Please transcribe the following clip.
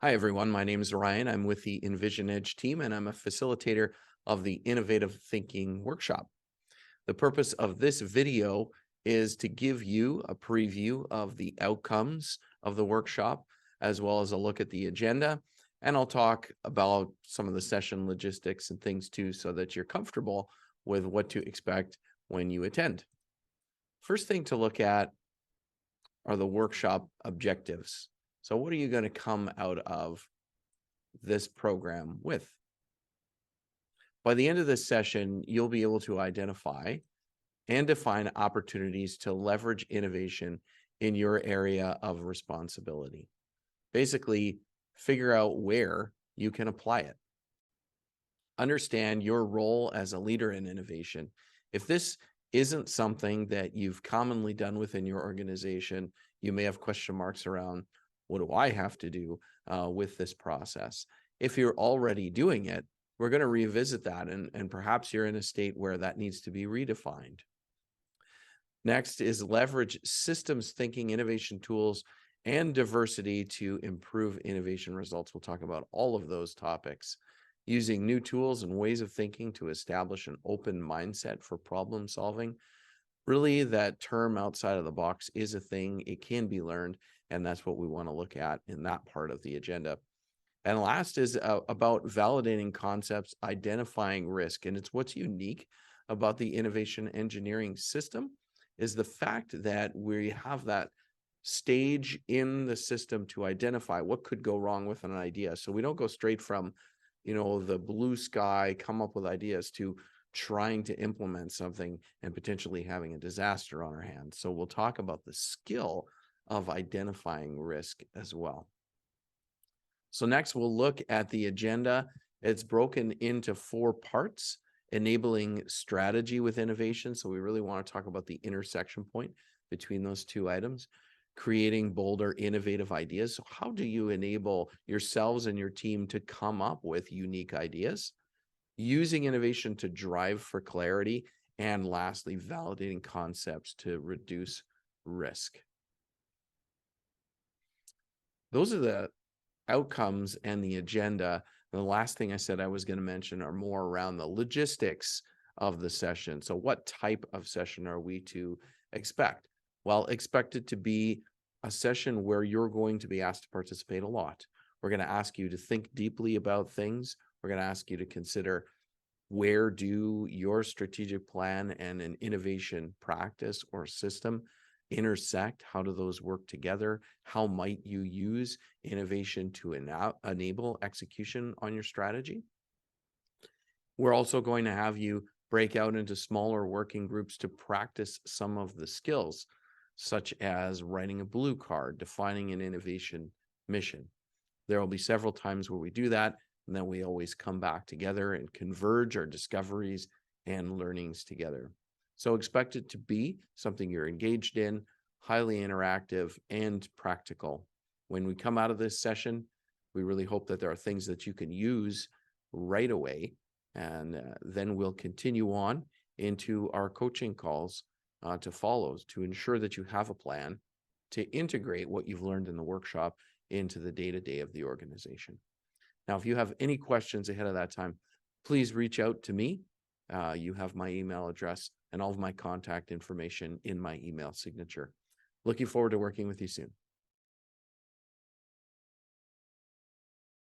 Hi, everyone. My name is Ryan. I'm with the Envision Edge team, and I'm a facilitator of the Innovative Thinking Workshop. The purpose of this video is to give you a preview of the outcomes of the workshop, as well as a look at the agenda. And I'll talk about some of the session logistics and things too, so that you're comfortable with what to expect when you attend. First thing to look at are the workshop objectives. So what are you going to come out of this program with? By the end of this session, you'll be able to identify and define opportunities to leverage innovation in your area of responsibility. Basically, figure out where you can apply it. Understand your role as a leader in innovation. If this isn't something that you've commonly done within your organization, you may have question marks around, what do I have to do with this process? If you're already doing it, we're going to revisit that, and perhaps you're in a state where that needs to be redefined. Next is leverage systems thinking, innovation tools, and diversity to improve innovation results. We'll talk about all of those topics. Using new tools and ways of thinking to establish an open mindset for problem solving. Really, that term outside of the box is a thing. It can be learned, and that's what we want to look at in that part of the agenda. And last is about validating concepts, identifying risk. And it's what's unique about the innovation engineering system is the fact that we have that stage in the system to identify what could go wrong with an idea. So we don't go straight from, the blue sky, come up with ideas to trying to implement something and potentially having a disaster on our hands. So we'll talk about the skill of identifying risk as well. So next we'll look at the agenda. It's broken into 4 parts: enabling strategy with innovation. So we really want to talk about the intersection point between those 2 items. Creating bolder, innovative ideas. So how do you enable yourselves and your team to come up with unique ideas? Using innovation to drive for clarity. And lastly, validating concepts to reduce risk. Those are the outcomes and the agenda. The last thing I said I was going to mention are more around the logistics of the session. So what type of session are we to expect? Well, expect it to be a session where you're going to be asked to participate a lot. We're going to ask you to think deeply about things. We're going to ask you to consider, where do your strategic plan and an innovation practice or system intersect? How do those work together? How might you use innovation to enable execution on your strategy? We're also going to have you break out into smaller working groups to practice some of the skills, such as writing a blue card, defining an innovation mission. There will be several times where we do that, and then we always come back together and converge our discoveries and learnings together. So expect it to be something you're engaged in, highly interactive, and practical. When we come out of this session, we really hope that there are things that you can use right away, and then we'll continue on into our coaching calls to follow, to ensure that you have a plan to integrate what you've learned in the workshop into the day-to-day of the organization. Now, if you have any questions ahead of that time, please reach out to me. You have my email address and all of my contact information in my email signature. Looking forward to working with you soon.